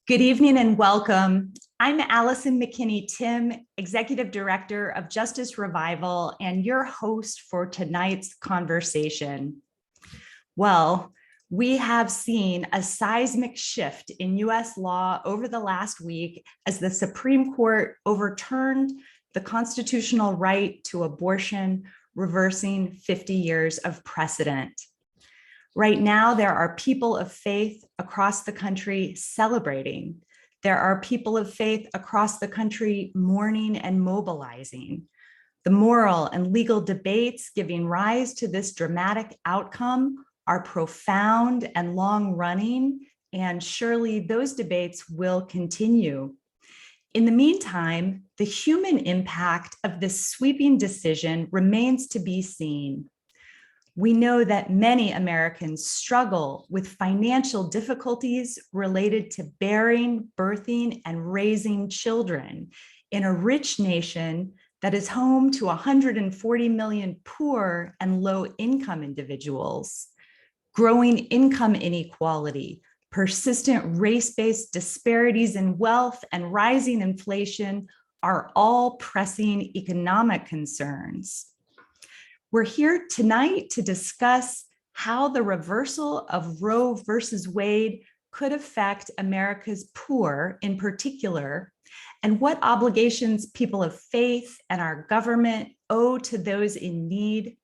Good evening and welcome. I'm Allison McKinney-Tim, Executive Director of Justice Revival and your host for tonight's conversation. Well, we have seen a seismic shift in US law over the last week as the Supreme Court overturned the constitutional right to abortion, reversing 50 years of precedent. Right now, there are people of faith across the country celebrating. There are people of faith across the country mourning and mobilizing. The moral and legal debates giving rise to this dramatic outcome are profound and long-running, and surely those debates will continue. In the meantime, the human impact of this sweeping decision remains to be seen. We know that many Americans struggle with financial difficulties related to bearing, birthing, and raising children in a rich nation that is home to 140 million poor and low-income individuals. Growing income inequality, persistent race-based disparities in wealth, and rising inflation are all pressing economic concerns. We're here tonight to discuss how the reversal of Roe versus Wade could affect America's poor in particular, and what obligations people of faith and our government owe to those in need,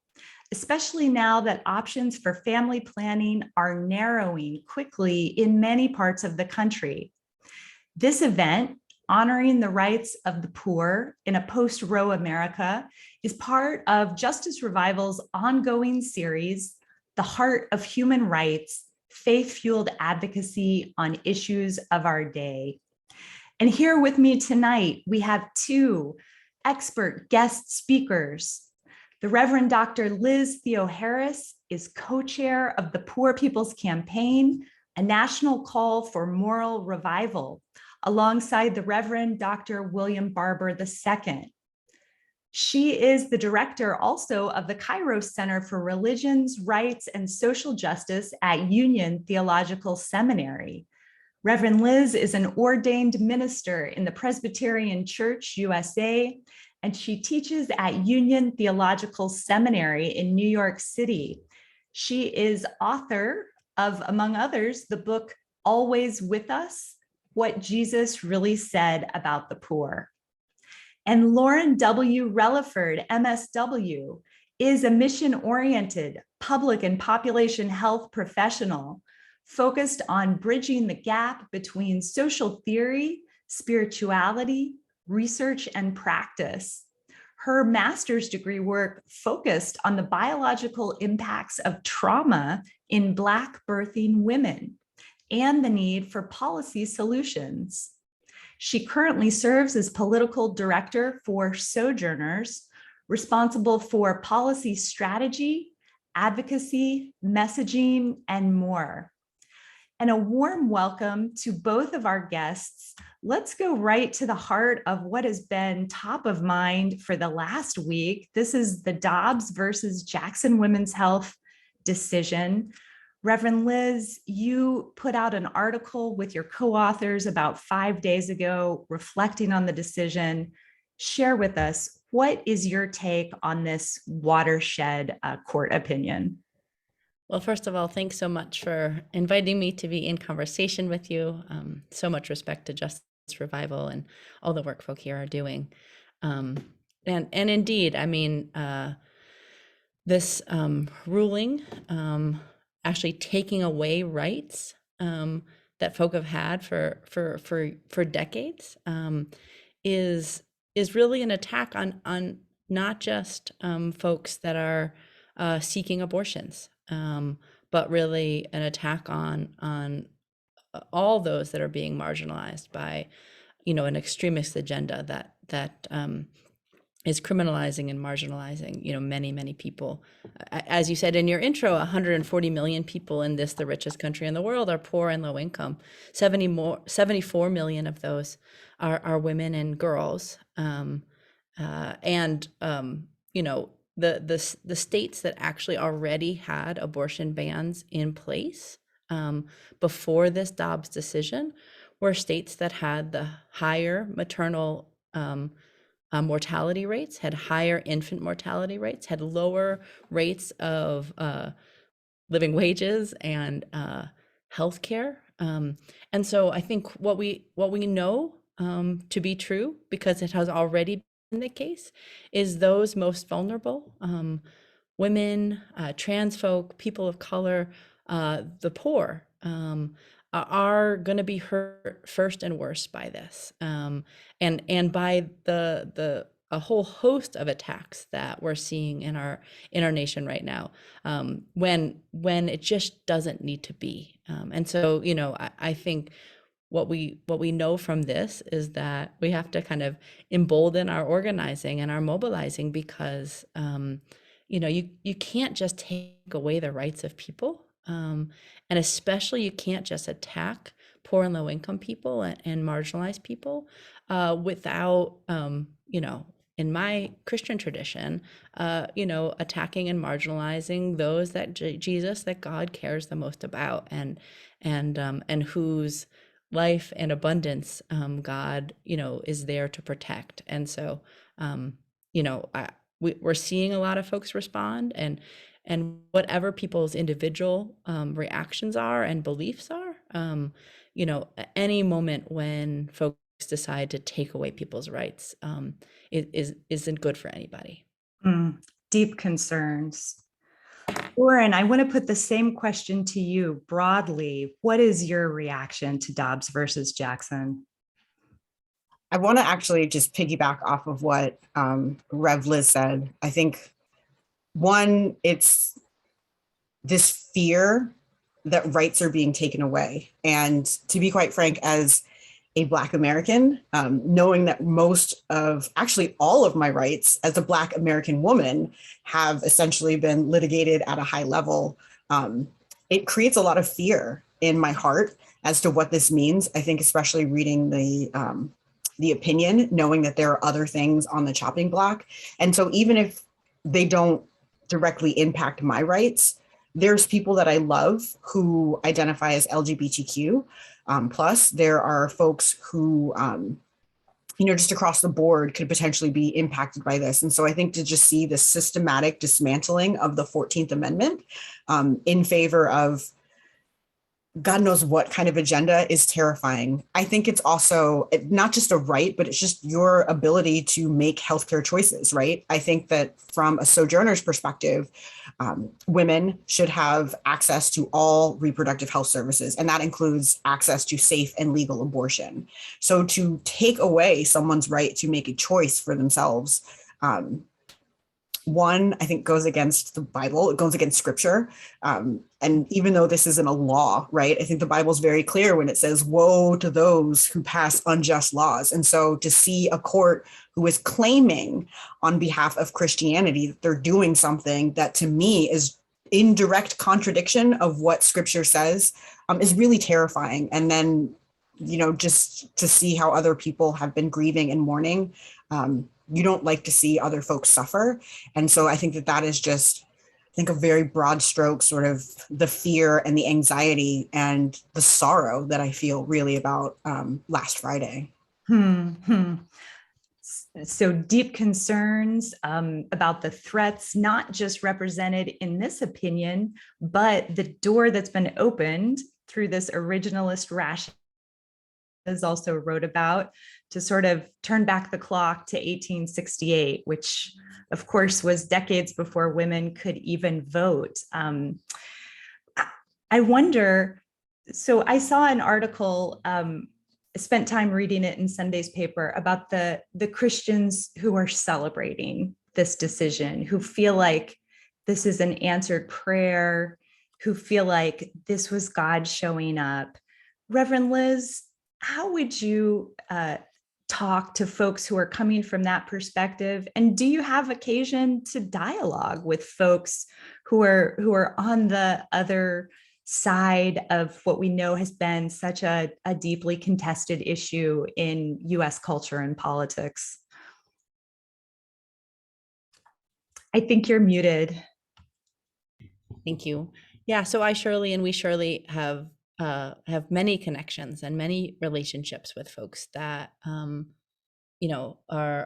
especially now that options for family planning are narrowing quickly in many parts of the country. This event, honoring the rights of the poor in a post-Roe America, is part of Justice Revival's ongoing series, The Heart of Human Rights, Faith-Fueled Advocacy on Issues of Our Day. And here with me tonight, we have two expert guest speakers. The Reverend Dr. Liz Theo-Harris is co-chair of the Poor People's Campaign, a national call for moral revival, alongside the Reverend Dr. William Barber II. She is the director also of the Kairos Center for Religions, Rights, and Social Justice at Union Theological Seminary. Reverend Liz is an ordained minister in the Presbyterian Church USA, and she teaches at Union Theological Seminary in New York City. She is author of, among others, the book Always With Us: What Jesus Really Said About the Poor. And Lauren W. Relaford, MSW, is a mission-oriented public and population health professional focused on bridging the gap between social theory, spirituality, research, and practice. Her master's degree work focused on the biological impacts of trauma in Black birthing women and the need for policy solutions. She currently serves as political director for Sojourners, responsible for policy strategy, advocacy, messaging, and more. And a warm welcome to both of our guests. Let's go right to the heart of what has been top of mind for the last week. This is the Dobbs versus Jackson Women's Health decision. Reverend Liz, you put out an article with your co-authors about 5 days ago, reflecting on the decision. Share with us, what is your take on this watershed court opinion? Well, first of all, thanks so much for inviting me to be in conversation with you. So much respect to Justice Revival and all the work folk here are doing. And indeed, I mean, this ruling, actually taking away rights that folk have had for decades, is really an attack on not just folks that are seeking abortions, but really an attack on all those that are being marginalized by, an extremist agenda that is criminalizing and marginalizing, many people. As you said in your intro, 140 million people in the richest country in the world, are poor and low income. 74 million of those are women and girls. The states that actually already had abortion bans in place before this Dobbs decision were states that had the higher maternal mortality rates, had higher infant mortality rates, had lower rates of living wages and healthcare. And so I think what we know to be true, because it has already been the case, is those most vulnerable, women, trans folk, people of color, the poor, are going to be hurt first and worst by this, and by the a whole host of attacks that we're seeing in our nation right now, when it just doesn't need to be. And so, I think what we know from this is that we have to kind of embolden our organizing and our mobilizing, because you can't just take away the rights of people, and especially you can't just attack poor and low income people and marginalized people without in my Christian tradition, attacking and marginalizing those that Jesus, that God cares the most about, and whose life and abundance God, is there to protect. And so, we're seeing a lot of folks respond, and whatever people's individual reactions are and beliefs are, any moment when folks decide to take away people's rights isn't good for anybody. Deep concerns. Lauren, I want to put the same question to you broadly. What is your reaction to Dobbs versus Jackson? I want to actually just piggyback off of what Rev Liz said. I think, one, it's this fear that rights are being taken away. And to be quite frank, as a Black American, knowing that actually all of my rights as a Black American woman have essentially been litigated at a high level, it creates a lot of fear in my heart as to what this means. I think especially reading the opinion, knowing that there are other things on the chopping block. And so even if they don't directly impact my rights, there's people that I love who identify as LGBTQ. Plus, there are folks who, just across the board could potentially be impacted by this. And so I think to just see the systematic dismantling of the 14th Amendment in favor of God knows what kind of agenda is terrifying. I think it's also not just a right, but it's just your ability to make healthcare choices, right? I think that from a sojourner's perspective, women should have access to all reproductive health services, and that includes access to safe and legal abortion. So to take away someone's right to make a choice for themselves, one, I think goes against the Bible, it goes against scripture. And even though this isn't a law, right, I think the Bible's very clear when it says, woe to those who pass unjust laws. And so to see a court who is claiming on behalf of Christianity that they're doing something that to me is in direct contradiction of what scripture says is really terrifying. And then, just to see how other people have been grieving and mourning, you don't like to see other folks suffer. And so I think that is just, I think, a very broad stroke, sort of the fear and the anxiety and the sorrow that I feel really about last Friday. So deep concerns about the threats, not just represented in this opinion, but the door that's been opened through this originalist rationale is also wrote about, to sort of turn back the clock to 1868, which of course was decades before women could even vote. I wonder, so I saw an article, spent time reading it in Sunday's paper, about the Christians who are celebrating this decision, who feel like this is an answered prayer, who feel like this was God showing up. Reverend Liz, how would you talk to folks who are coming from that perspective? And do you have occasion to dialogue with folks who are on the other side of what we know has been such a deeply contested issue in US culture and politics? I think you're muted. Thank you. Yeah, so we surely have have many connections and many relationships with folks that are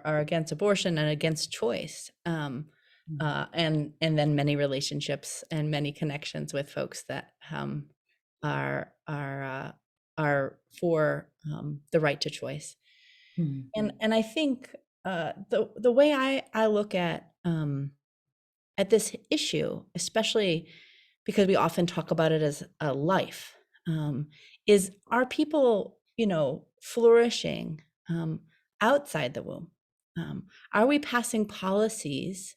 against abortion and against choice, and then many relationships and many connections with folks that are for the right to choice. And I think the way I look at this issue, especially because we often talk about it as a life, is, are people, flourishing outside the womb? Are we passing policies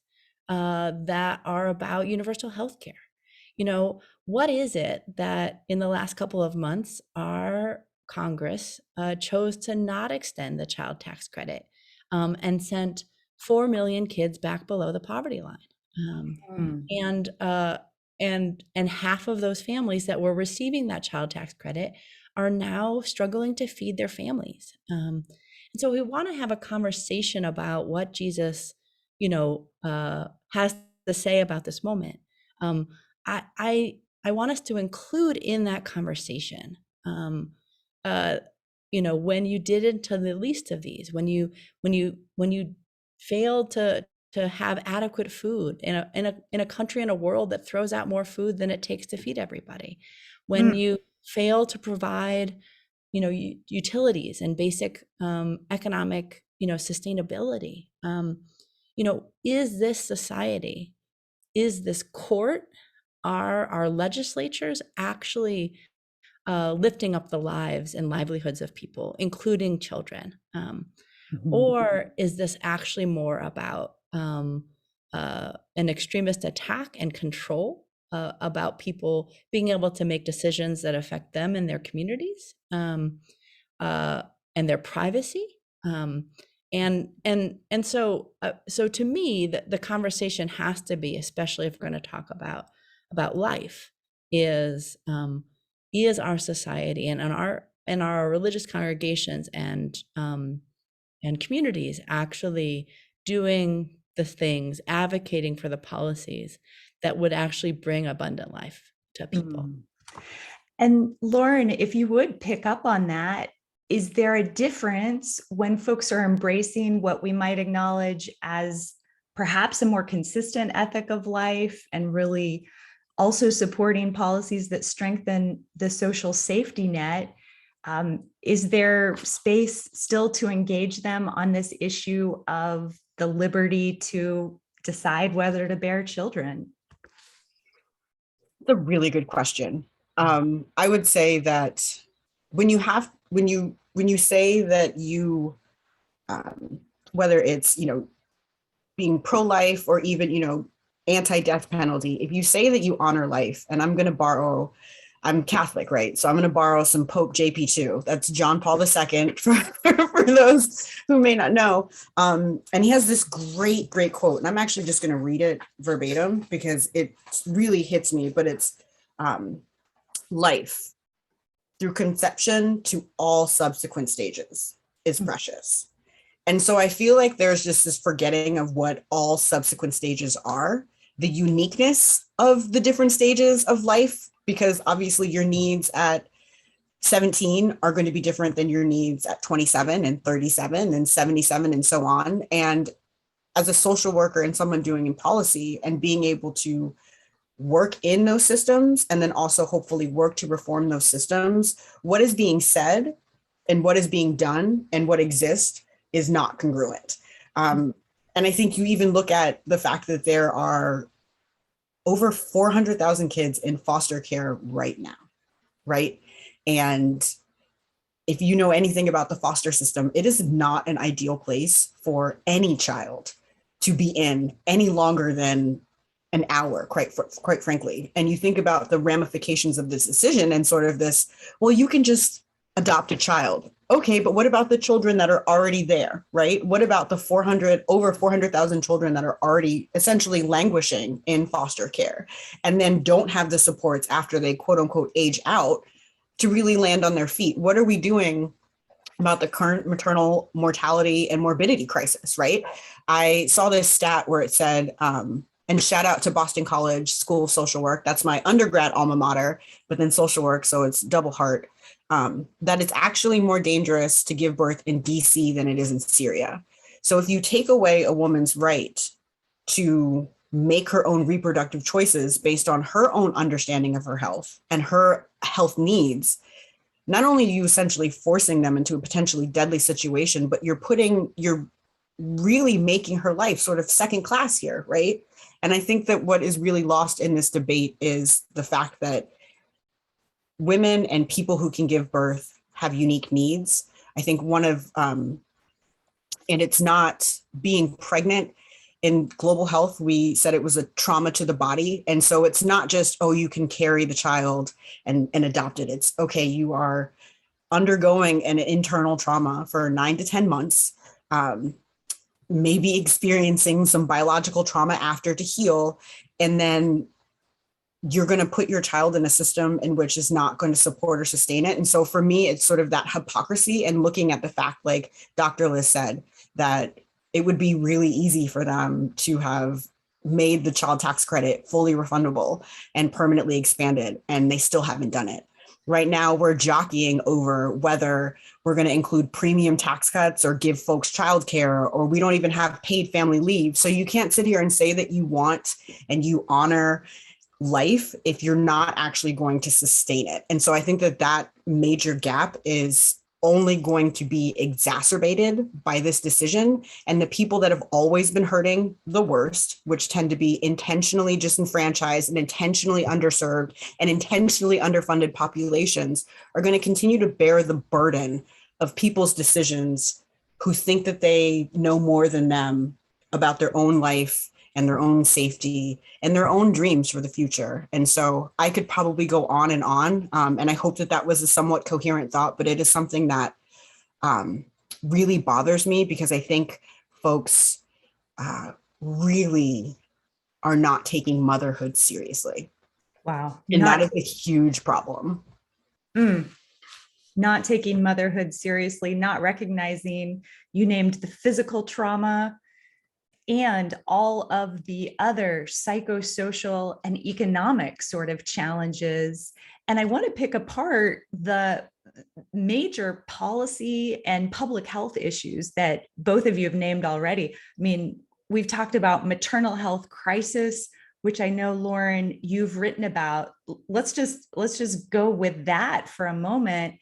that are about universal health care? What is it that in the last couple of months our Congress chose to not extend the child tax credit, and sent 4 million kids back below the poverty line? And half of those families that were receiving that child tax credit are now struggling to feed their families. And so we want to have a conversation about what Jesus, has to say about this moment. I want us to include in that conversation, when you did it to the least of these, when you failed to have adequate food in a country and a world that throws out more food than it takes to feed everybody, when you fail to provide, utilities and basic economic, sustainability. Is this society, is this court, are our legislatures actually lifting up the lives and livelihoods of people, including children? Or is this actually more about an extremist attack and control, about people being able to make decisions that affect them and their communities, and their privacy? So to me, the conversation has to be, especially if we're going to talk about life, is our society and our religious congregations and communities actually doing the things, advocating for the policies that would actually bring abundant life to people. And Lauren, if you would pick up on that, is there a difference when folks are embracing what we might acknowledge as perhaps a more consistent ethic of life and really also supporting policies that strengthen the social safety net? Is there space still to engage them on this issue of the liberty to decide whether to bear children? It's a really good question. I would say that when you say that you, whether it's, being pro-life or even, anti-death penalty, if you say that you honor life, and I'm Catholic, right? So I'm going to borrow some Pope JP2. That's John Paul II for those who may not know. And he has this great quote, and I'm actually just going to read it verbatim because it really hits me, but it's life through conception to all subsequent stages is precious. And so I feel like there's just this forgetting of what all subsequent stages are, the uniqueness of the different stages of life, because obviously your needs at 17 are going to be different than your needs at 27 and 37 and 77 and so on. And as a social worker and someone doing in policy and being able to work in those systems and then also hopefully work to reform those systems, what is being said and what is being done and what exists is not congruent. And I think you even look at the fact that there are over 400,000 kids in foster care right now, right? And if you know anything about the foster system, it is not an ideal place for any child to be in any longer than an hour, quite frankly. And you think about the ramifications of this decision and sort of this, well, you can just adopt a child. Okay, but what about the children that are already there, right? What about the over 400,000 children that are already essentially languishing in foster care and then don't have the supports after they quote unquote age out to really land on their feet? What are we doing about the current maternal mortality and morbidity crisis, right? I saw this stat where it said, and and shout out to Boston College School of Social Work. That's my undergrad alma mater, but then social work, so it's double heart. That it's actually more dangerous to give birth in DC than it is in Syria. So if you take away a woman's right to make her own reproductive choices based on her own understanding of her health and her health needs, not only are you essentially forcing them into a potentially deadly situation, but you're really making her life sort of second class here, right? And I think that what is really lost in this debate is the fact that women and people who can give birth have unique needs. I think and it's not being pregnant. In global health, we said it was a trauma to the body. And so it's not just, oh, you can carry the child and adopt it. It's okay, you are undergoing an internal trauma for 9 to 10 months, maybe experiencing some biological trauma after to heal. And then you're going to put your child in a system in which is not going to support or sustain it. And so for me, it's sort of that hypocrisy and looking at the fact, like Dr. Liz said, that it would be really easy for them to have made the child tax credit fully refundable and permanently expanded, and they still haven't done it. Right now, we're jockeying over whether we're going to include premium tax cuts or give folks childcare, or we don't even have paid family leave. So you can't sit here and say that you want and you honor life if you're not actually going to sustain it. And so I think that that major gap is only going to be exacerbated by this decision. And the people that have always been hurting the worst, which tend to be intentionally disenfranchised and intentionally underserved and intentionally underfunded populations, are going to continue to bear the burden of people's decisions who think that they know more than them about their own life and their own safety and their own dreams for the future. And so I could probably go on. And I hope that that was a somewhat coherent thought, but it is something that really bothers me, because I think folks really are not taking motherhood seriously. Wow. And that is a huge problem. Not taking motherhood seriously, not recognizing, you named the physical trauma and all of the other psychosocial and economic sort of challenges. And I want to pick apart the major policy and public health issues that both of you have named already. I mean, we've talked about maternal health crisis, which I know, Lauren, you've written about. Let's just go with that for a moment.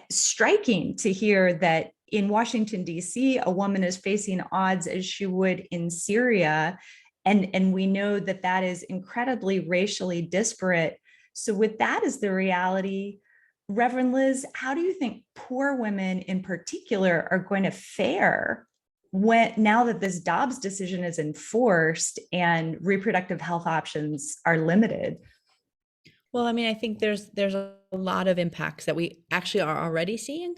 Striking to hear that in Washington, D.C., a woman is facing odds as she would in Syria. And we know that that is incredibly racially disparate. So with that as the reality, Reverend Liz, how do you think poor women in particular are going to fare now that this Dobbs decision is enforced and reproductive health options are limited? Well, I mean, I think there's a lot of impacts that we actually are already seeing,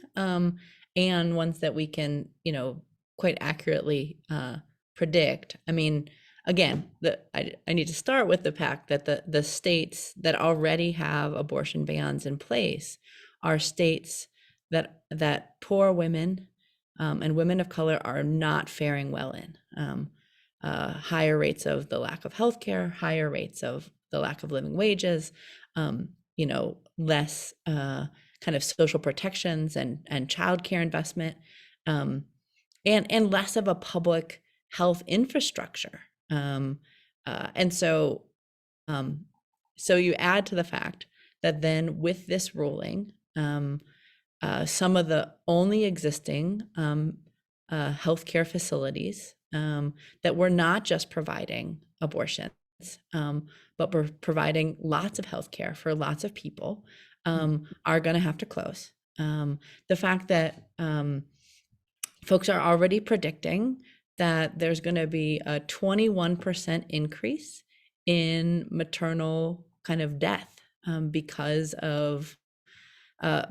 and ones that we can, quite accurately predict. I mean, again, I need to start with the fact that the states that already have abortion bans in place are states that poor women and women of color are not faring well in. Higher rates of the lack of healthcare, higher rates of the lack of living wages, less kind of social protections and childcare investment, and less of a public health infrastructure. And so you add to the fact that then with this ruling, some of the only existing healthcare facilities that were not just providing abortions, but we're providing lots of healthcare for lots of people, are going to have to close. The fact that folks are already predicting that there's going to be a 21% increase in maternal kind of death because of a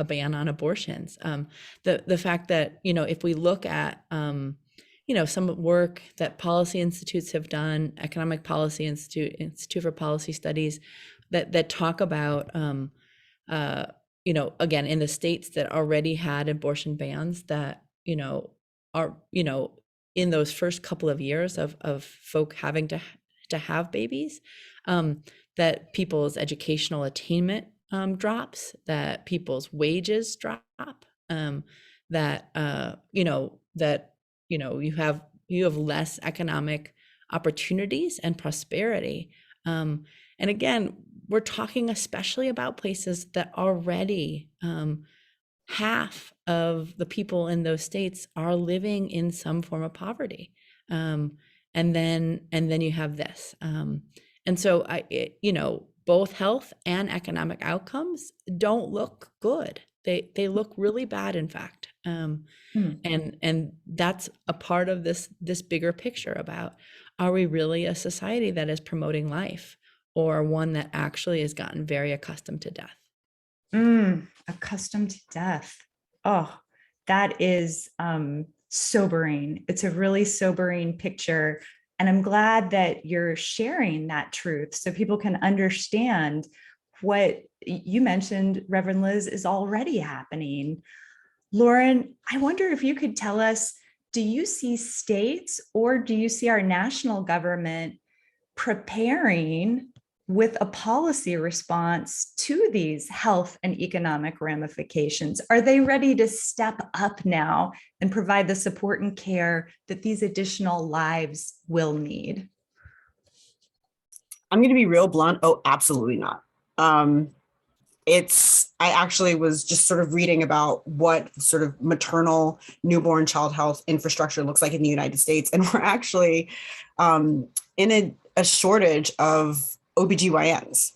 ban on abortions. The fact that if we look at some work that policy institutes have done, Economic Policy Institute for Policy Studies, that talk about again, in the states that already had abortion bans, that are in those first couple of years of folk having to have babies, that people's educational attainment drops, that people's wages drop, that you have less economic opportunities and prosperity. And again, we're talking especially about places that already half of the people in those states are living in some form of poverty. And then you have this. And so both health and economic outcomes don't look good. They look really bad, in fact. And that's a part of this bigger picture about, are we really a society that is promoting life, or one that actually has gotten very accustomed to death? Accustomed to death. Oh, that is sobering. It's a really sobering picture. And I'm glad that you're sharing that truth so people can understand what you mentioned, Reverend Liz, is already happening. Lauren, I wonder if you could tell us, do you see states or do you see our national government preparing with a policy response to these health and economic ramifications? Are they ready to step up now and provide the support and care that these additional lives will need? I'm going to be real blunt. Oh, absolutely not. I actually was just sort of reading about what sort of maternal newborn child health infrastructure looks like in the United States. And we're actually in a shortage of OBGYNs.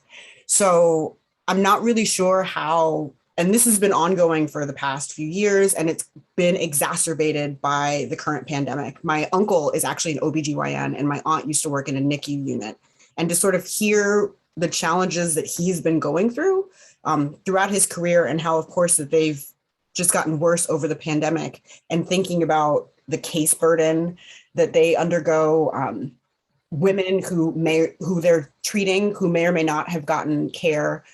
So I'm not really sure how, and this has been ongoing for the past few years, and it's been exacerbated by the current pandemic. My uncle is actually an OBGYN, and my aunt used to work in a NICU unit. And to sort of hear the challenges that he's been going through throughout his career, and how, of course, that they've just gotten worse over the pandemic, and thinking about the case burden that they undergo, women who they're treating who may or may not have gotten care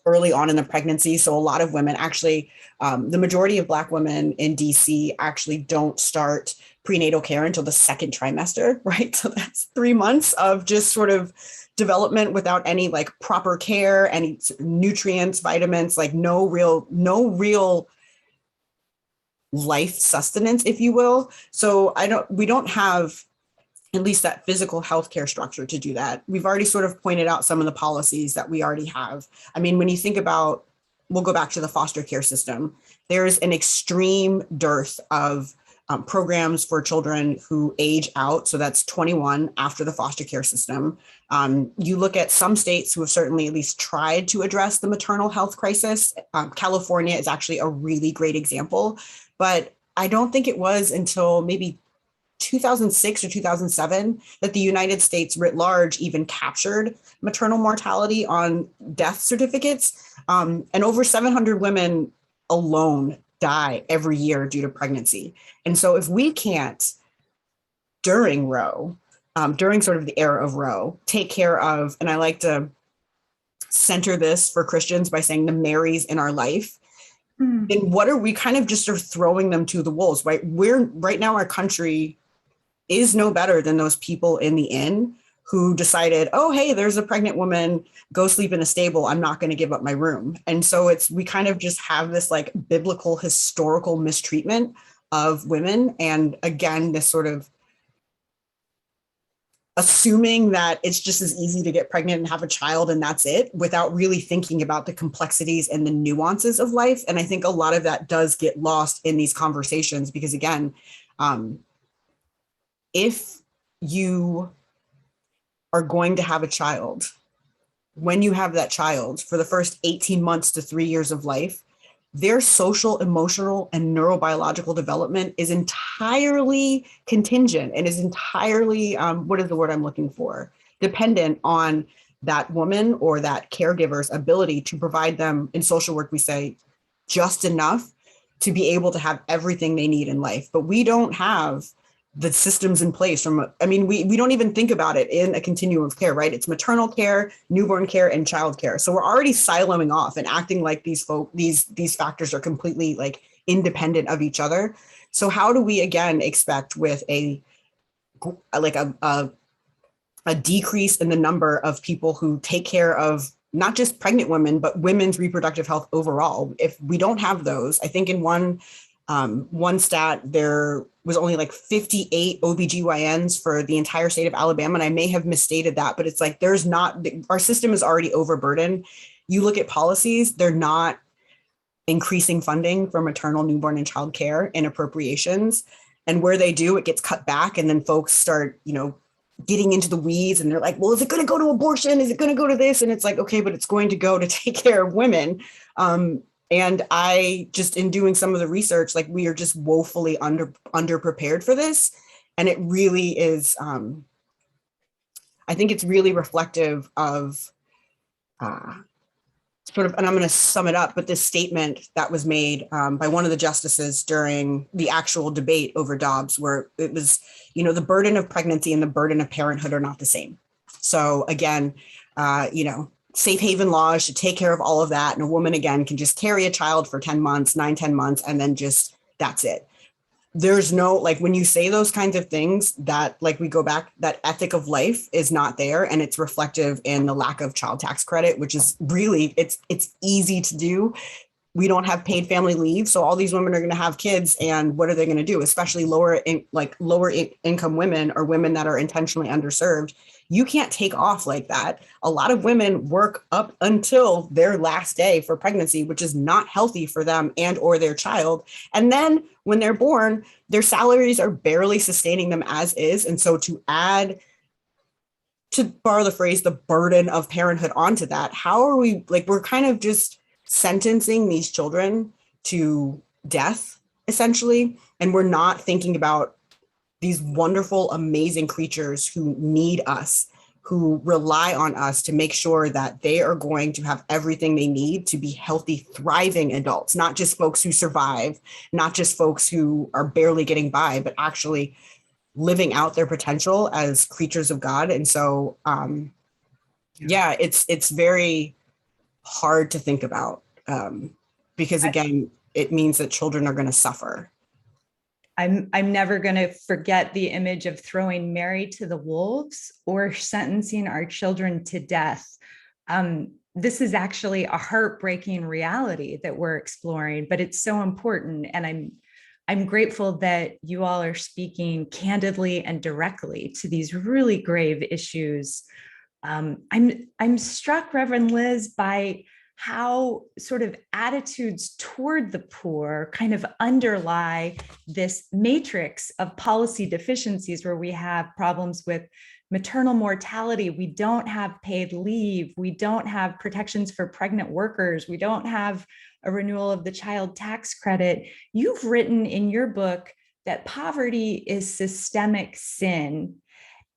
early on in the pregnancy. So a lot of women actually, the majority of Black women in DC actually don't start prenatal care until the second trimester, right? So that's 3 months of just sort of development without any like proper care, any nutrients, vitamins, like no real life sustenance, if you will. So we don't have at least that physical healthcare structure to do that. We've already sort of pointed out some of the policies that we already have. I mean, when you think about, we'll go back to the foster care system, there's an extreme dearth of programs for children who age out. So that's 21 after the foster care system. You look at some states who have certainly at least tried to address the maternal health crisis. California is actually a really great example, but I don't think it was until maybe 2006 or 2007 that the United States writ large even captured maternal mortality on death certificates. And over 700 women alone die every year due to pregnancy. And so if we can't, during Roe, during sort of the era of Roe, take care of, and I like to center this for Christians by saying the Marys in our life, then what are we kind of just sort of throwing them to the wolves, right? Right now, our country is no better than those people in the inn who decided, oh, hey, there's a pregnant woman, go sleep in a stable, I'm not going to give up my room. And so we kind of just have this like biblical historical mistreatment of women. And again, this sort of assuming that it's just as easy to get pregnant and have a child and that's it, without really thinking about the complexities and the nuances of life. And I think a lot of that does get lost in these conversations because again, if you are going to have a child, when you have that child for the first 18 months to 3 years of life, their social, emotional, and neurobiological development is entirely contingent and is entirely, what is the word I'm looking for? Dependent on that woman or that caregiver's ability to provide them, in social work, we say, just enough to be able to have everything they need in life. But we don't have the systems in place we don't even think about it in a continuum of care, right? It's maternal care, newborn care, and child care. So we're already siloing off and acting like these factors are completely like independent of each other. So how do we again expect with a decrease in the number of people who take care of not just pregnant women, but women's reproductive health overall? If we don't have those, I think in one stat, there was only like 58 OBGYNs for the entire state of Alabama. And I may have misstated that, but it's like, our system is already overburdened. You look at policies, they're not increasing funding for maternal, newborn, and child care in appropriations. And where they do, it gets cut back. And then folks start, getting into the weeds, and they're like, well, is it going to go to abortion? Is it going to go to this? And it's like, okay, but it's going to go to take care of women. And I just, in doing some of the research, like, we are just woefully underprepared for this. And it really is, I think it's really reflective of and I'm going to sum it up, but this statement that was made by one of the justices during the actual debate over Dobbs, where it was, the burden of pregnancy and the burden of parenthood are not the same. So again, safe haven laws should take care of all of that. And a woman, again, can just carry a child for 10 months, 10 months, and then just, that's it. There's no, like, when you say those kinds of things, that, like, we go back, that ethic of life is not there. And it's reflective in the lack of child tax credit, which is really, it's easy to do. We don't have paid family leave. So all these women are going to have kids, and what are they going to do? Especially lower income women, or women that are intentionally underserved. You can't take off like that. A lot of women work up until their last day for pregnancy, which is not healthy for them and or their child. And then when they're born, their salaries are barely sustaining them as is. And so to add, to borrow the phrase, the burden of parenthood onto that, how are we, like, we're kind of just sentencing these children to death, essentially. And we're not thinking about these wonderful, amazing creatures who need us, who rely on us to make sure that they are going to have everything they need to be healthy, thriving adults, not just folks who survive, not just folks who are barely getting by, but actually living out their potential as creatures of God. And so, it's very hard to think about, because again, it means that children are going to suffer. I'm never going to forget the image of throwing Mary to the wolves or sentencing our children to death. This is actually a heartbreaking reality that we're exploring, but it's so important. And I'm grateful that you all are speaking candidly and directly to these really grave issues. I'm struck, Reverend Liz, by how sort of attitudes toward the poor kind of underlie this matrix of policy deficiencies, where we have problems with maternal mortality, we don't have paid leave, we don't have protections for pregnant workers, we don't have a renewal of the child tax credit. You've written in your book that poverty is systemic sin.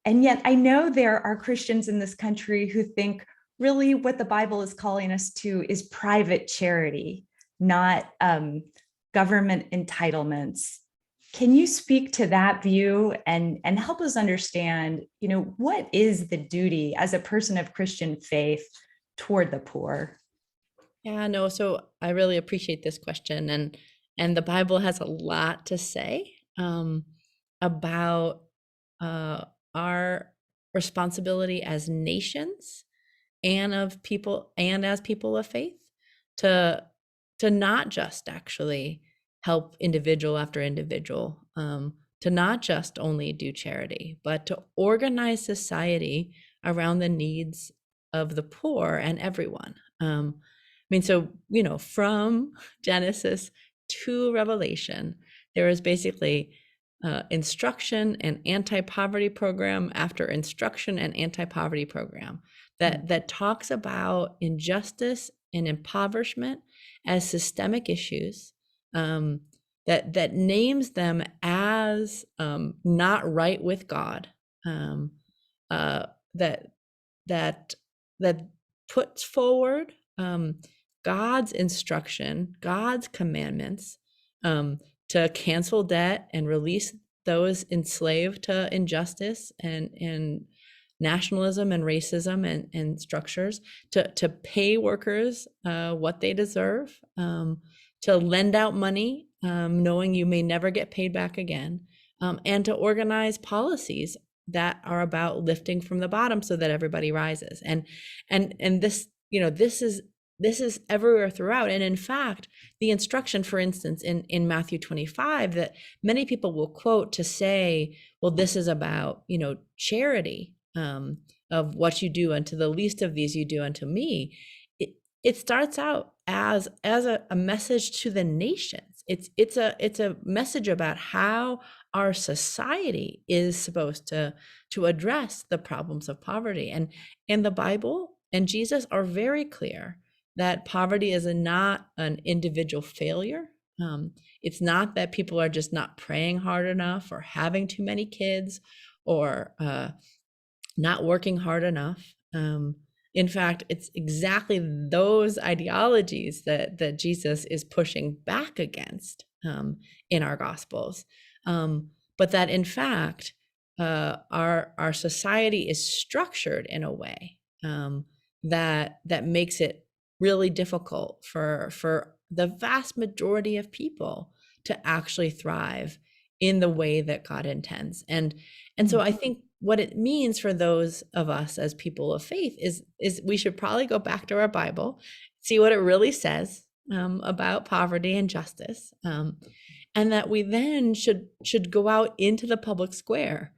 And yet I know there are Christians in this country who think really what the Bible is calling us to is private charity, not government entitlements. Can you speak to that view and help us understand, what is the duty as a person of Christian faith toward the poor? Yeah, no, so I really appreciate this question. And the Bible has a lot to say about our responsibility as nations and of people, and as people of faith, to not just actually help individual after individual, to not just only do charity, but to organize society around the needs of the poor and everyone. So, from Genesis to Revelation, there is basically instruction and anti-poverty program after instruction and anti-poverty program that talks about injustice and impoverishment as systemic issues, that names them as not right with God, that puts forward God's instruction, God's commandments, to cancel debt and release those enslaved to injustice and nationalism and racism and structures, to pay workers what they deserve, to lend out money, knowing you may never get paid back again, and to organize policies that are about lifting from the bottom so that everybody rises. And this, this is everywhere throughout. And in fact, the instruction, for instance, in Matthew 25, that many people will quote to say, well, this is about, charity, of what you do unto the least of these, you do unto me. It starts out as a message to the nations. It's a message about how our society is supposed to address the problems of poverty. And the Bible and Jesus are very clear that poverty is not an individual failure. It's not that people are just not praying hard enough, or having too many kids, or not working hard enough. In fact, it's exactly those ideologies that Jesus is pushing back against in our Gospels. But that in fact, our society is structured in a way that makes it really difficult for the vast majority of people to actually thrive in the way that God intends. And so I think what it means for those of us as people of faith is we should probably go back to our Bible, see what it really says about poverty and justice, and that we then should go out into the public square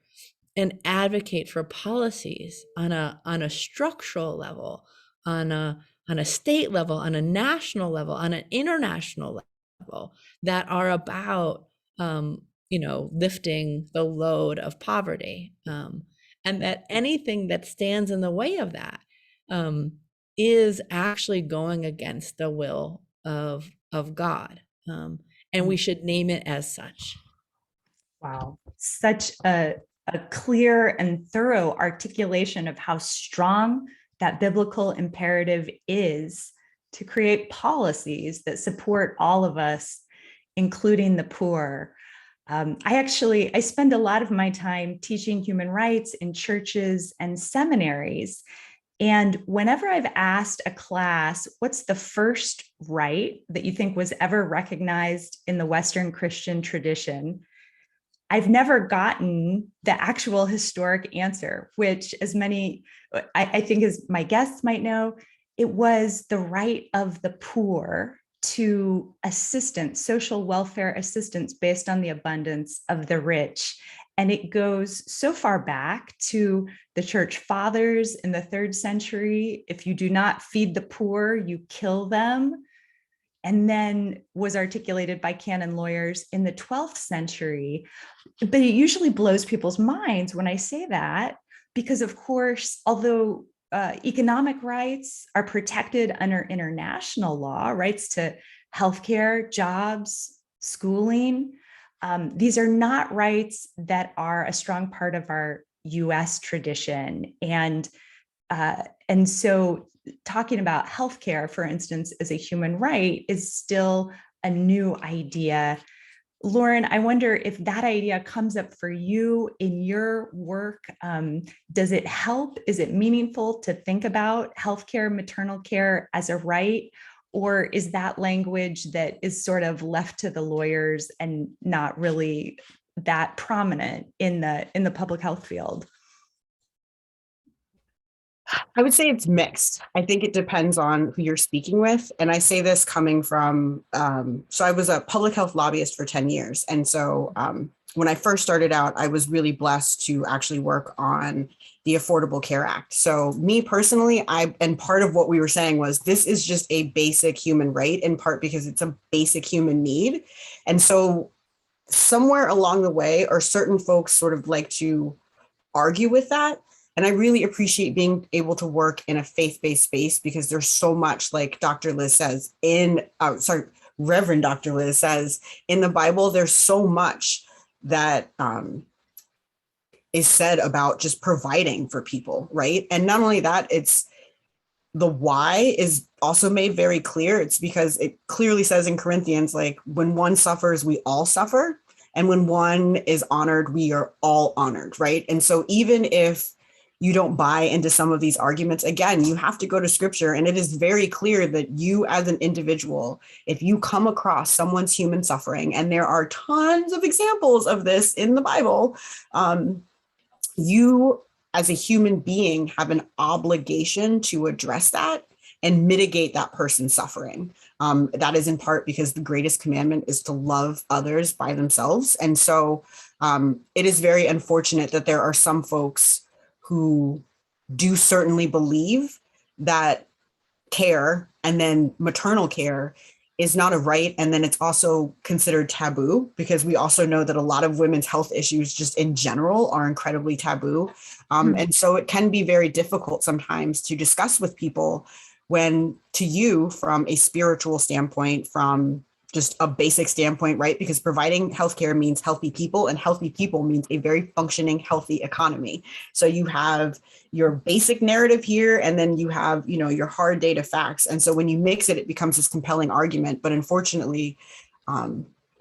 and advocate for policies on a structural level, on a state level, on a national level, on an international level, that are about lifting the load of poverty, and that anything that stands in the way of that is actually going against the will of God, and we should name it as such. Wow, such a clear and thorough articulation of how strong that biblical imperative is to create policies that support all of us, including the poor. I spend a lot of my time teaching human rights in churches and seminaries. And whenever I've asked a class, what's the first right that you think was ever recognized in the Western Christian tradition, I've never gotten the actual historic answer, which, as many, I think as my guests might know, it was the right of the poor to assistance, social welfare assistance based on the abundance of the rich. And it goes so far back to the church fathers in the 3rd century. If you do not feed the poor, you kill them. And then was articulated by canon lawyers in the 12th century. But it usually blows people's minds when I say that, because of course, although economic rights are protected under international law, rights to healthcare, jobs, schooling, these are not rights that are a strong part of our US tradition. And so talking about healthcare, for instance, as a human right is still a new idea. Lauren, I wonder if that idea comes up for you in your work. Does it help? Is it meaningful to think about healthcare, maternal care as a right? Or is that language that is sort of left to the lawyers and not really that prominent in the public health field? I would say it's mixed. I think it depends on who you're speaking with. And I say this coming from, so I was a public health lobbyist for 10 years. And so when I first started out, I was really blessed to actually work on the Affordable Care Act. So me personally, and part of what we were saying was this is just a basic human right, in part because it's a basic human need. And so somewhere along the way, or certain folks sort of like to argue with that. And I really appreciate being able to work in a faith-based space, because there's so much, like Dr. Liz says Reverend Dr. Liz says in the Bible, there's so much that is said about just providing for people, right? And not only that, it's the why is also made very clear. It's because it clearly says in Corinthians, like, when one suffers, we all suffer. And when one is honored, we are all honored, right? And so even if you don't buy into some of these arguments, again, you have to go to scripture. And it is very clear that you as an individual, if you come across someone's human suffering, and there are tons of examples of this in the Bible, you as a human being have an obligation to address that and mitigate that person's suffering. That is in part because the greatest commandment is to love others by themselves. And so it is very unfortunate that there are some folks who do certainly believe that care and then maternal care is not a right. And then it's also considered taboo, because we also know that a lot of women's health issues just in general are incredibly taboo. And so it can be very difficult sometimes to discuss with people when, to you, from a spiritual standpoint, from just a basic standpoint, right? Because providing healthcare means healthy people, and healthy people means a very functioning, healthy economy. So you have your basic narrative here, and then you have, your hard data facts. And so when you mix it, it becomes this compelling argument. But unfortunately,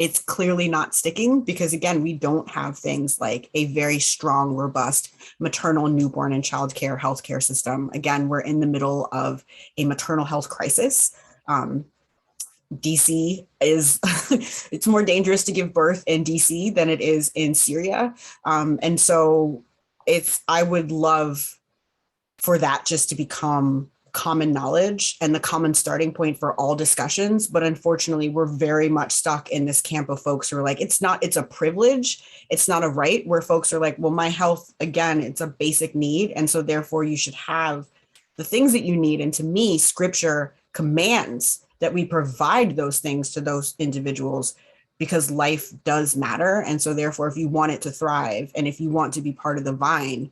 it's clearly not sticking, because again, we don't have things like a very strong, robust maternal, newborn, and childcare healthcare system. Again, we're in the middle of a maternal health crisis. DC is, it's more dangerous to give birth in DC than it is in Syria. And so I would love for that just to become common knowledge and the common starting point for all discussions. But unfortunately, we're very much stuck in this camp of folks who are like, it's a privilege, it's not a right, where folks are like, well, my health, again, it's a basic need. And so therefore you should have the things that you need. And to me, scripture commands that we provide those things to those individuals, because life does matter. And so therefore, if you want it to thrive, and if you want to be part of the vine,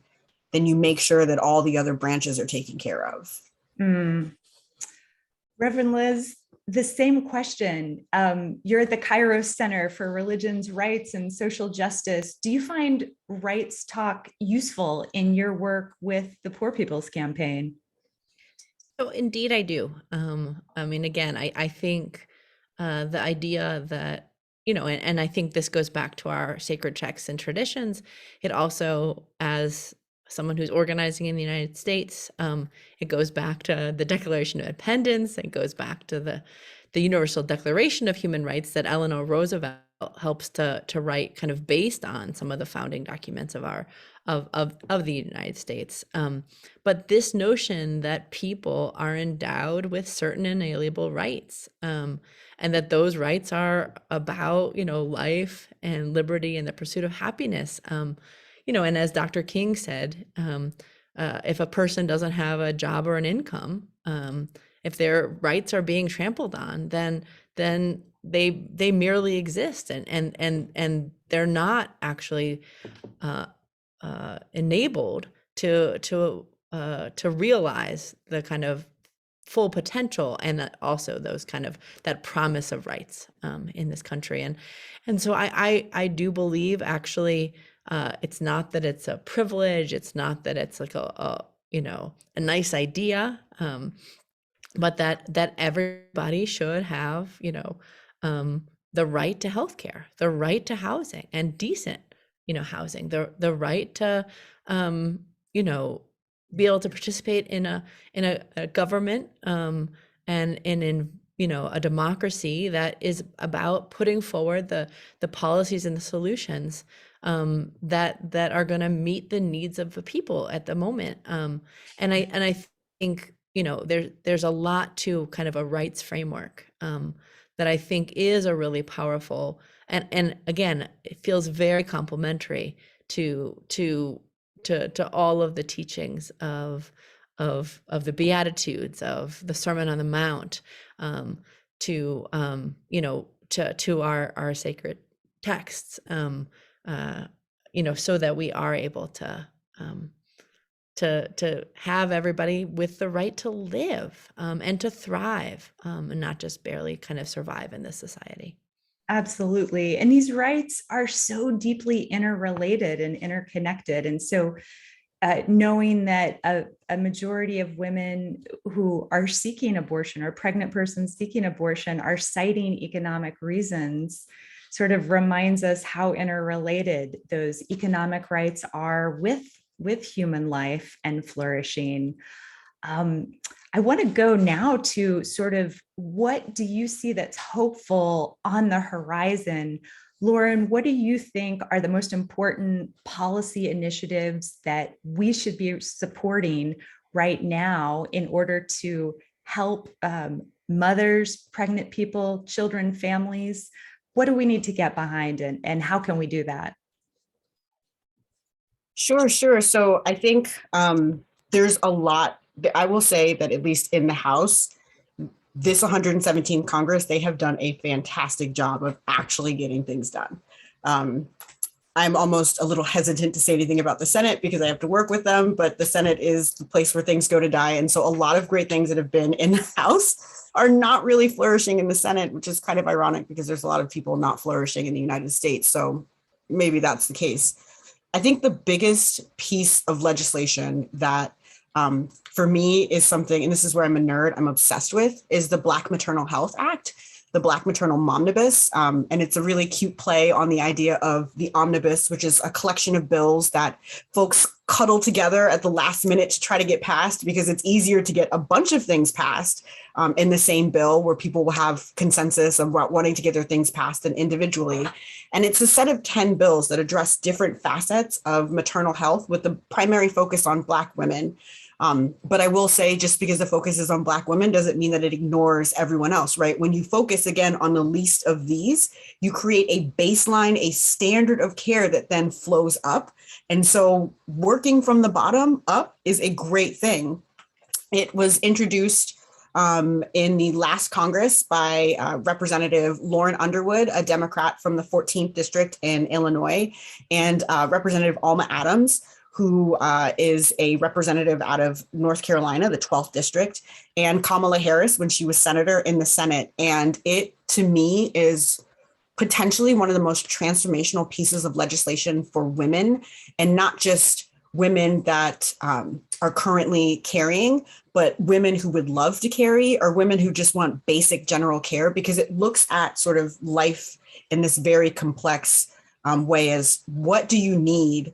then you make sure that all the other branches are taken care of. Reverend Liz, the same question. You're at the Kairos Center for Religions, Rights, and Social Justice. Do you find rights talk useful in your work with the Poor People's Campaign? So indeed, I do. Again, I think the idea that, and I think this goes back to our sacred texts and traditions. It also, as someone who's organizing in the United States, it goes back to the Declaration of Independence. It goes back to the Universal Declaration of Human Rights that Eleanor Roosevelt helps to write, kind of based on some of the founding documents of the United States. But this notion that people are endowed with certain inalienable rights, and that those rights are about, life and liberty and the pursuit of happiness. And as Dr. King said, if a person doesn't have a job or an income, if their rights are being trampled on, then they merely exist, and they're not actually enabled to realize the kind of full potential, and also those kind of that promise of rights in this country. And so I do believe, actually, it's not that it's a privilege, it's not that it's like a nice idea, but that everybody should have, the right to healthcare, the right to housing, and decent, housing, the right to, be able to participate in a government, and in a democracy that is about putting forward the policies and the solutions that are going to meet the needs of the people at the moment. And I think, there's a lot to kind of a rights framework that I think is a really powerful, and again, it feels very complementary to all of the teachings of the Beatitudes, of the Sermon on the Mount, to our sacred texts, so that we are able to have everybody with the right to live, and to thrive, and not just barely kind of survive in this society. Absolutely. And these rights are so deeply interrelated and interconnected. And so knowing that a majority of women who are seeking abortion, or pregnant persons seeking abortion, are citing economic reasons, sort of reminds us how interrelated those economic rights are with with human life and flourishing. I want to go now to sort of what do you see that's hopeful on the horizon? Lauren, what do you think are the most important policy initiatives that we should be supporting right now in order to help mothers, pregnant people, children, families? What do we need to get behind, and how can we do that? Sure. So I think there's a lot. I will say that at least in the House, this 117th Congress, they have done a fantastic job of actually getting things done. I'm almost a little hesitant to say anything about the Senate because I have to work with them, but the Senate is the place where things go to die. And so a lot of great things that have been in the House are not really flourishing in the Senate, which is kind of ironic because there's a lot of people not flourishing in the United States. So maybe that's the case. I think the biggest piece of legislation that for me is something, and this is where I'm a nerd, I'm obsessed with, is the Black Maternal Health Act, the Black Maternal Momnibus. And it's a really cute play on the idea of the omnibus, which is a collection of bills that folks cuddle together at the last minute to try to get passed because it's easier to get a bunch of things passed in the same bill where people will have consensus of wanting to get their things passed than individually. And it's a set of 10 bills that address different facets of maternal health with the primary focus on Black women. But I will say, just because the focus is on Black women doesn't mean that it ignores everyone else, right? When you focus again on the least of these, you create a baseline, a standard of care that then flows up. And so working from the bottom up is a great thing. It was introduced in the last Congress by Representative Lauren Underwood, a Democrat from the 14th District in Illinois, and Representative Alma Adams, who is a representative out of North Carolina, the 12th district, and Kamala Harris when she was senator in the Senate. And it, to me, is potentially one of the most transformational pieces of legislation for women, and not just women that are currently carrying, but women who would love to carry or women who just want basic general care, because it looks at sort of life in this very complex way as what do you need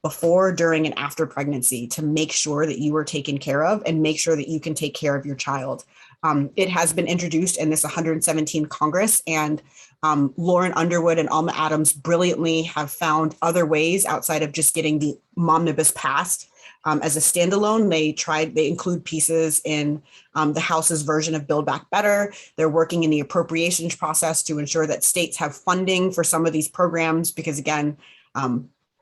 before, during, and after pregnancy to make sure that you are taken care of and make sure that you can take care of your child. It has been introduced in this 117th Congress, and Lauren Underwood and Alma Adams brilliantly have found other ways outside of just getting the momnibus passed. As a standalone, they include pieces in the House's version of Build Back Better. They're working in the appropriations process to ensure that states have funding for some of these programs, because again,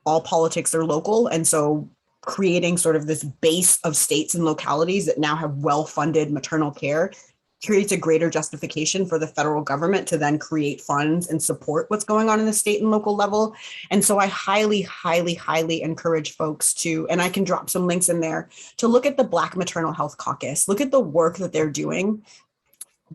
all politics are local. And so creating sort of this base of states and localities that now have well-funded maternal care creates a greater justification for the federal government to then create funds and support what's going on in the state and local level. And so I highly, highly, highly encourage folks to, and I can drop some links in there, to look at the Black Maternal Health Caucus, look at the work that they're doing.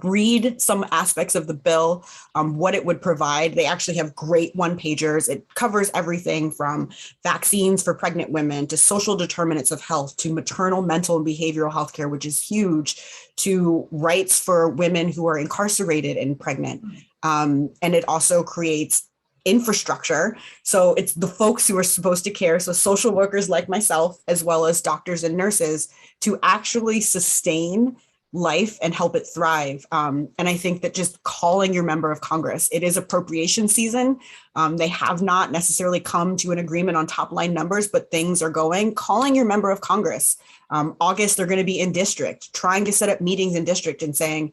Read some aspects of the bill, what it would provide. They actually have great one-pagers. It covers everything from vaccines for pregnant women to social determinants of health to maternal, mental, and behavioral health care, which is huge, to rights for women who are incarcerated and pregnant. And it also creates infrastructure. So it's the folks who are supposed to care, so social workers like myself, as well as doctors and nurses, to actually sustain life and help it thrive. And I think that just calling your member of Congress, it is appropriation season. They have not necessarily come to an agreement on top line numbers, but things are going. Calling your member of Congress. August, they're going to be in district, trying to set up meetings in district and saying,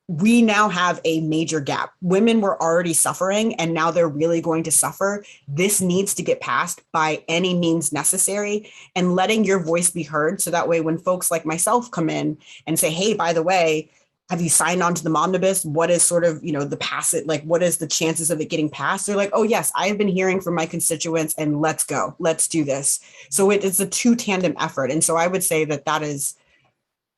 we now have a major gap. Women were already suffering, and now they're really going to suffer. This needs to get passed by any means necessary, and letting your voice be heard. So that way, when folks like myself come in and say, hey, by the way, have you signed on to the momnibus? What is sort of, the pass it, like, what is the chances of it getting passed? They're like, oh yes, I have been hearing from my constituents, and let's go, let's do this. So it is a two tandem effort. And so I would say that that is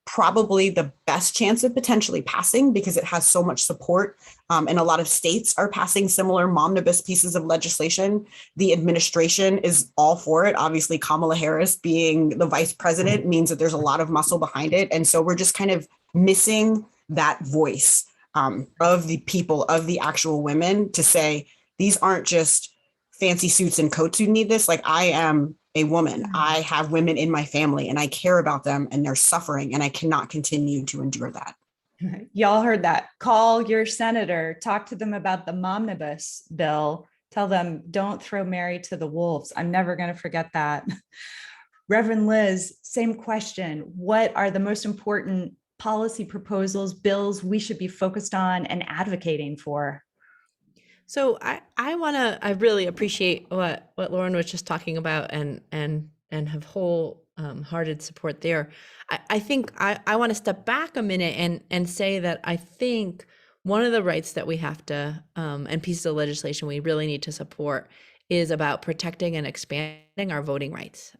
probably the best chance of potentially passing, because it has so much support. And a lot of states are passing similar momnibus pieces of legislation. The administration is all for it. Obviously, Kamala Harris being the vice president means that there's a lot of muscle behind it. And so we're just kind of missing that voice of the people, of the actual women, to say, these aren't just fancy suits and coats who need this. Like, I am a woman. I have women in my family and I care about them and they're suffering, and I cannot continue to endure that. Y'all heard that. Call your senator, talk to them about the momnibus bill. Tell them, don't throw Mary to the wolves. I'm never going to forget that. Reverend Liz, same question. What are the most important policy proposals, bills we should be focused on and advocating for? So I really appreciate what Lauren was just talking about, and have wholehearted support there. I think I want to step back a minute and say that I think one of the rights that we have to and pieces of legislation we really need to support is about protecting and expanding our voting rights,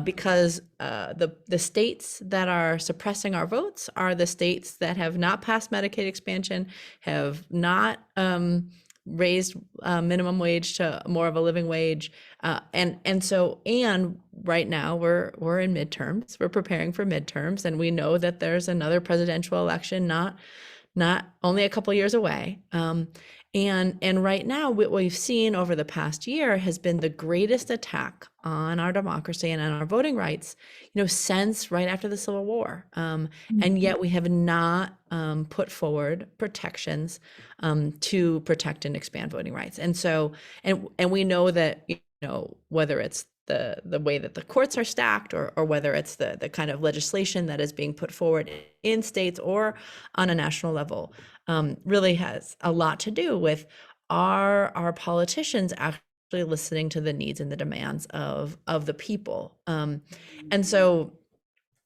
because the states that are suppressing our votes are the states that have not passed Medicaid expansion, have not raised minimum wage to more of a living wage, and right now we're in midterms. We're preparing for midterms, and we know that there's another presidential election not only a couple years away. And right now, what we've seen over the past year has been the greatest attack on our democracy and on our voting rights, since right after the Civil War. And yet we have not put forward protections to protect and expand voting rights. And so, and we know that, whether it's the way that the courts are stacked, or whether it's the kind of legislation that is being put forward in states or on a national level, really has a lot to do with our politicians actually listening to the needs and the demands of the people. And so,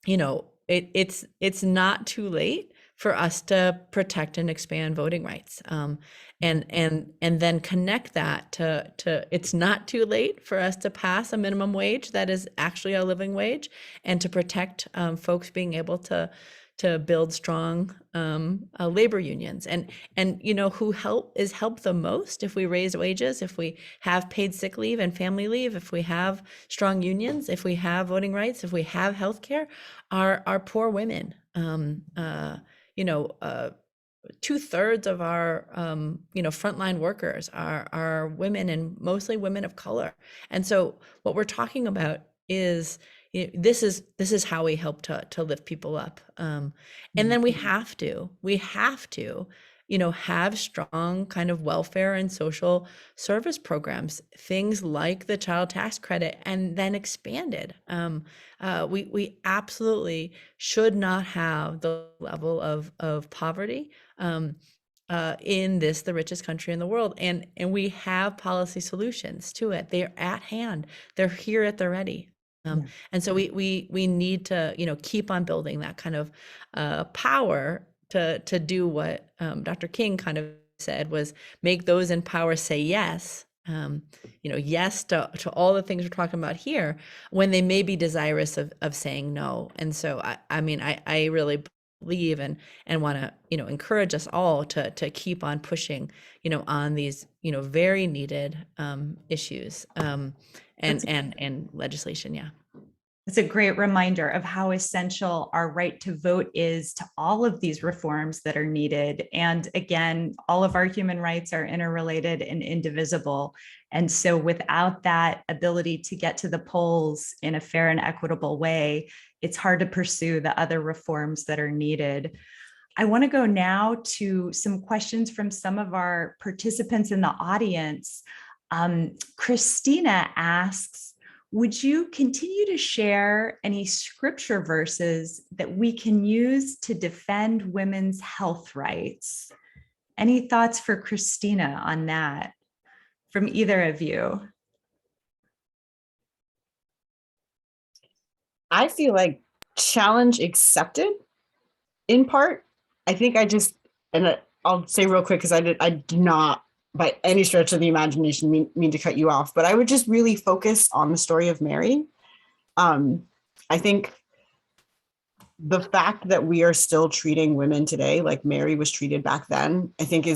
it's not too late for us to protect and expand voting rights, and then connect that to it's not too late for us to pass a minimum wage that is actually a living wage, and to protect folks being able to build strong labor unions, and who is helped the most if we raise wages, if we have paid sick leave and family leave, if we have strong unions, if we have voting rights, if we have healthcare, are poor women. 2/3 of our frontline workers are women, and mostly women of color. And so what we're talking about is, this is how we help to lift people up. And then we have to have strong kind of welfare and social service programs, things like the child tax credit, and then expanded. We absolutely should not have the level of poverty in the richest country in the world, and we have policy solutions to it. They're at hand. They're here at the ready. And so we need to keep on building that kind of power to do what Dr. King kind of said, was make those in power say yes. Yes to all the things we're talking about here, when they may be desirous of saying no. And so I really believe and want to encourage us all to keep on pushing on these very needed issues and legislation. Yeah. It's a great reminder of how essential our right to vote is to all of these reforms that are needed. And again, all of our human rights are interrelated and indivisible. And so without that ability to get to the polls in a fair and equitable way, it's hard to pursue the other reforms that are needed. I want to go now to some questions from some of our participants in the audience. Christina asks, would you continue to share any scripture verses that we can use to defend women's health rights? Any thoughts for Christina on that from either of you? I feel like challenge accepted in part. I think I'll say real quick, because I do not by any stretch of the imagination mean to cut you off, but I would just really focus on the story of Mary. I think the fact that we are still treating women today like Mary was treated back then, I think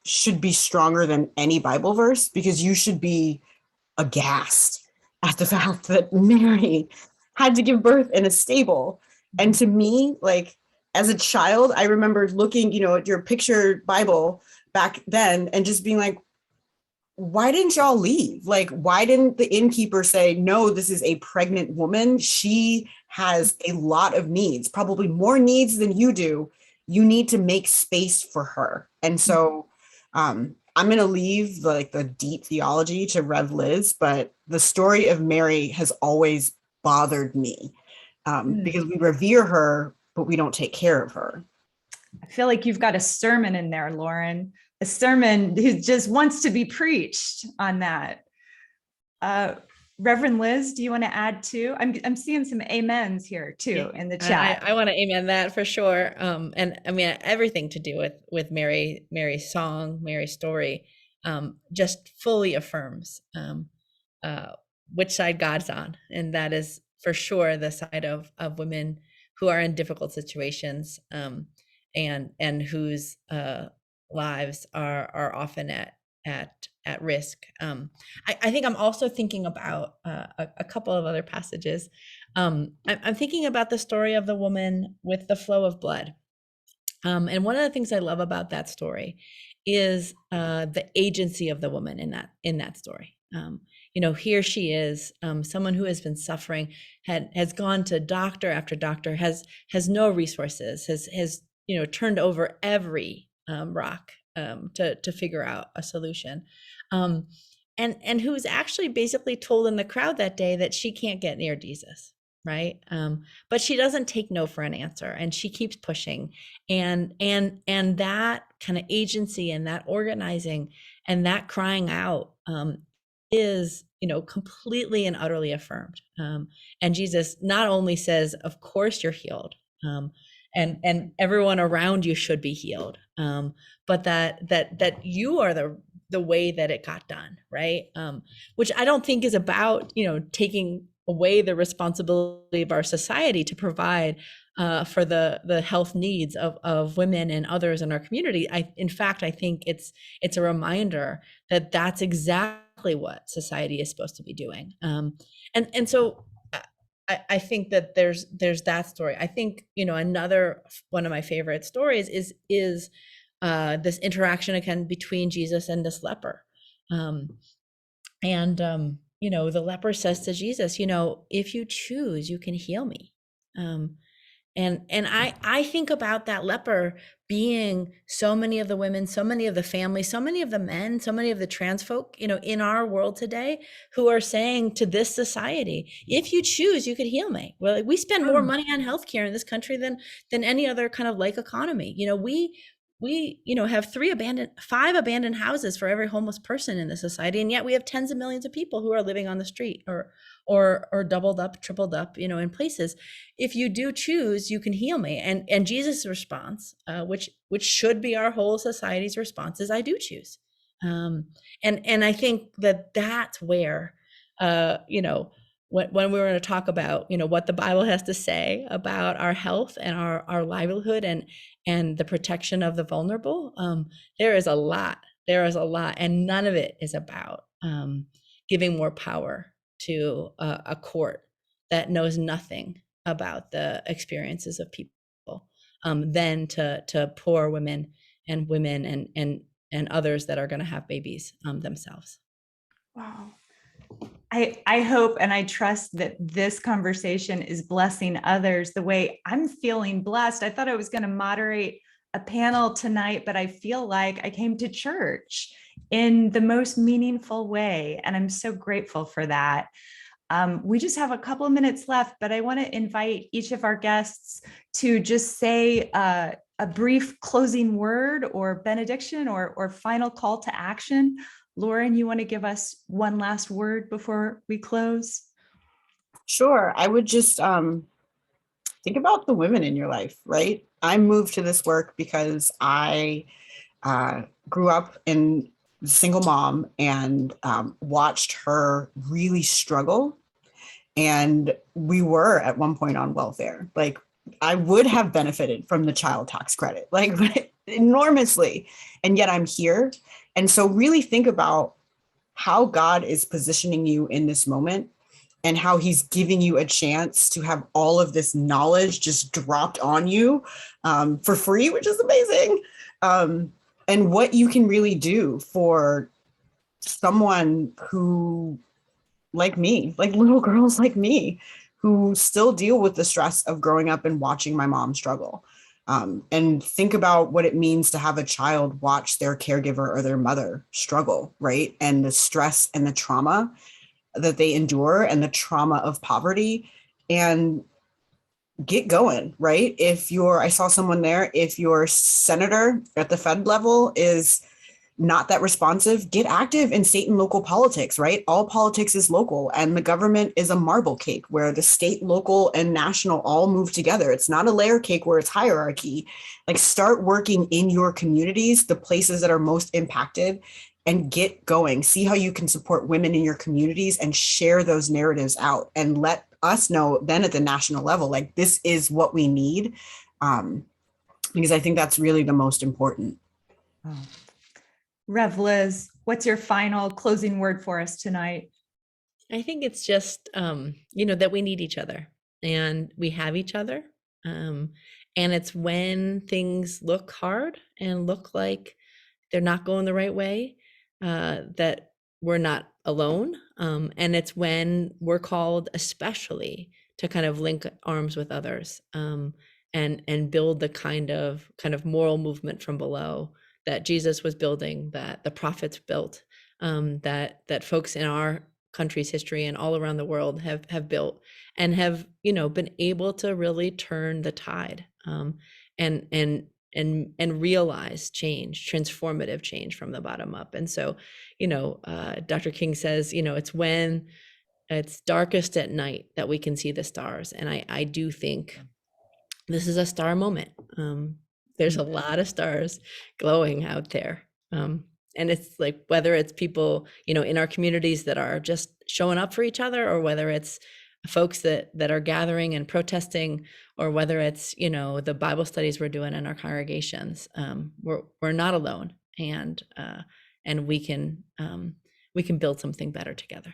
should be stronger than any Bible verse, because you should be aghast at the fact that Mary had to give birth in a stable. And to me, like, as a child, I remember looking, at your picture Bible back then and just being like, why didn't y'all leave? Like, why didn't the innkeeper say, no, this is a pregnant woman. She has a lot of needs, probably more needs than you do. You need to make space for her. And so I'm going to leave the deep theology to Rev Liz, but the story of Mary has always bothered me because we revere her, but we don't take care of her. I feel like you've got a sermon in there, Lauren, a sermon who just wants to be preached on that. Reverend Liz, do you want to add too? I'm seeing some amens here too in the chat. I want to amen that for sure. And I mean, everything to do with Mary's song, Mary's story, just fully affirms which side God's on. And that is for sure the side of women who are in difficult situations and whose lives are often at risk. I think I'm also thinking about a couple of other passages. I'm thinking about the story of the woman with the flow of blood. And one of the things I love about that story is the agency of the woman in that story. Here she is, someone who has been suffering, has gone to doctor after doctor, has no resources, has turned over every rock to figure out a solution, and who's actually basically told in the crowd that day that she can't get near Jesus, right? But she doesn't take no for an answer, and she keeps pushing, and that kind of agency and that organizing and that crying out is completely and utterly affirmed. And Jesus not only says, of course you're healed, and everyone around you should be healed, but that you are the way that it got done, right? Which I don't think is about taking away the responsibility of our society to provide for the health needs of women and others in our community. In fact, I think it's a reminder that that's exactly what society is supposed to be doing. And so I think that there's that story. I think another one of my favorite stories is this interaction again between Jesus and this leper, and the leper says to Jesus, if you choose, you can heal me. And I think about that leper being so many of the women, so many of the families, so many of the men, so many of the trans folk, in our world today, who are saying to this society, if you choose, you could heal me. Well, we spend more money on healthcare in this country than any other kind of like economy. We have 5 abandoned houses for every homeless person in the society, and yet we have tens of millions of people who are living on the street or doubled up, tripled up, in places. If you do choose, you can heal me. And Jesus' response, which should be our whole society's response, is I do choose. And I think that's where, when we're going to talk about, what the Bible has to say about our health and our livelihood and the protection of the vulnerable, there is a lot, and none of it is about giving more power to a court that knows nothing about the experiences of people, than to poor women and others that are going to have babies themselves. Wow. I hope and I trust that this conversation is blessing others the way I'm feeling blessed. I thought I was going to moderate a panel tonight, but I feel like I came to church in the most meaningful way, and I'm so grateful for that. We just have a couple of minutes left, but I want to invite each of our guests to just say a brief closing word or benediction or final call to action. Lauren, you want to give us one last word before we close? Sure. I would just think about the women in your life, right? I moved to this work because I grew up in a single mom and watched her really struggle. And we were at one point on welfare. Like, I would have benefited from the child tax credit, like enormously. And yet I'm here. And so really think about how God is positioning you in this moment and how he's giving you a chance to have all of this knowledge just dropped on you for free, which is amazing. And what you can really do for someone who, like me, like little girls like me, who still deal with the stress of growing up and watching my mom struggle. And think about what it means to have a child watch their caregiver or their mother struggle, right? And the stress and the trauma that they endure and the trauma of poverty, and get going, right? I saw someone there, if your senator at the Fed level is not that responsive, get active in state and local politics, right? All politics is local, and the government is a marble cake where the state, local, and national all move together. It's not a layer cake where it's hierarchy. Like, start working in your communities, the places that are most impacted, and get going. See how you can support women in your communities and share those narratives out, and let us know then at the national level, like, this is what we need. Because I think that's really the most important. Oh. Rev Liz, what's your final closing word for us tonight? I think it's just, that we need each other, and we have each other. And it's when things look hard and look like they're not going the right way, that we're not alone. And it's when we're called especially to kind of link arms with others, and build the kind of moral movement from below that Jesus was building, that the prophets built, that folks in our country's history and all around the world have built, and have been able to really turn the tide, and realize change, transformative change from the bottom up. And so, Dr. King says, it's when it's darkest at night that we can see the stars. And I do think this is a star moment. There's a lot of stars glowing out there. And it's like, whether it's people, in our communities that are just showing up for each other, or whether it's folks that are gathering and protesting, or whether it's, the Bible studies we're doing in our congregations, we're not alone, and we can build something better together.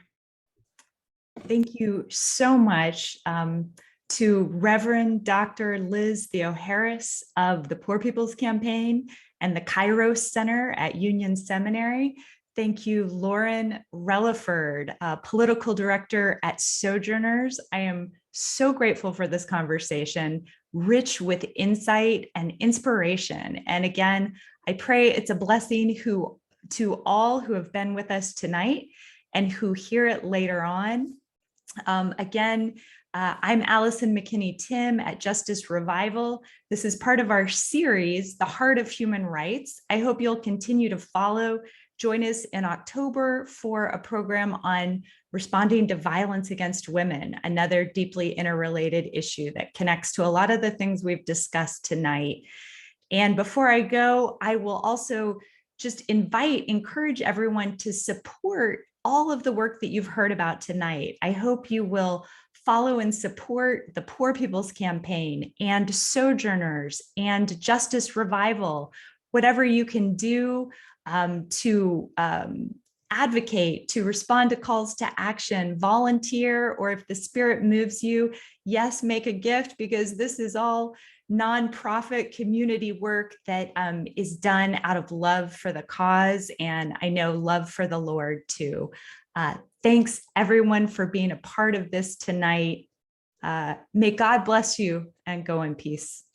Thank you so much to Reverend Dr. Liz Theo-Harris of the Poor People's Campaign and the Kairos Center at Union Seminary. Thank you, Lauren Relaford, Political Director at Sojourners. I am so grateful for this conversation, rich with insight and inspiration. And again, I pray it's a blessing to all who have been with us tonight and who hear it later on. I'm Allison McKinney-Tim at Justice Revival. This is part of our series, The Heart of Human Rights. I hope you'll continue to follow. Join us in October for a program on responding to violence against women, another deeply interrelated issue that connects to a lot of the things we've discussed tonight. And before I go, I will also just encourage everyone to support all of the work that you've heard about tonight. I hope you will follow and support the Poor People's Campaign and Sojourners and Justice Revival, whatever you can do to advocate, to respond to calls to action, volunteer, or if the Spirit moves you, yes, make a gift, because this is all nonprofit community work that is done out of love for the cause, and I know love for the Lord too. Thanks everyone for being a part of this tonight. May God bless you, and go in peace.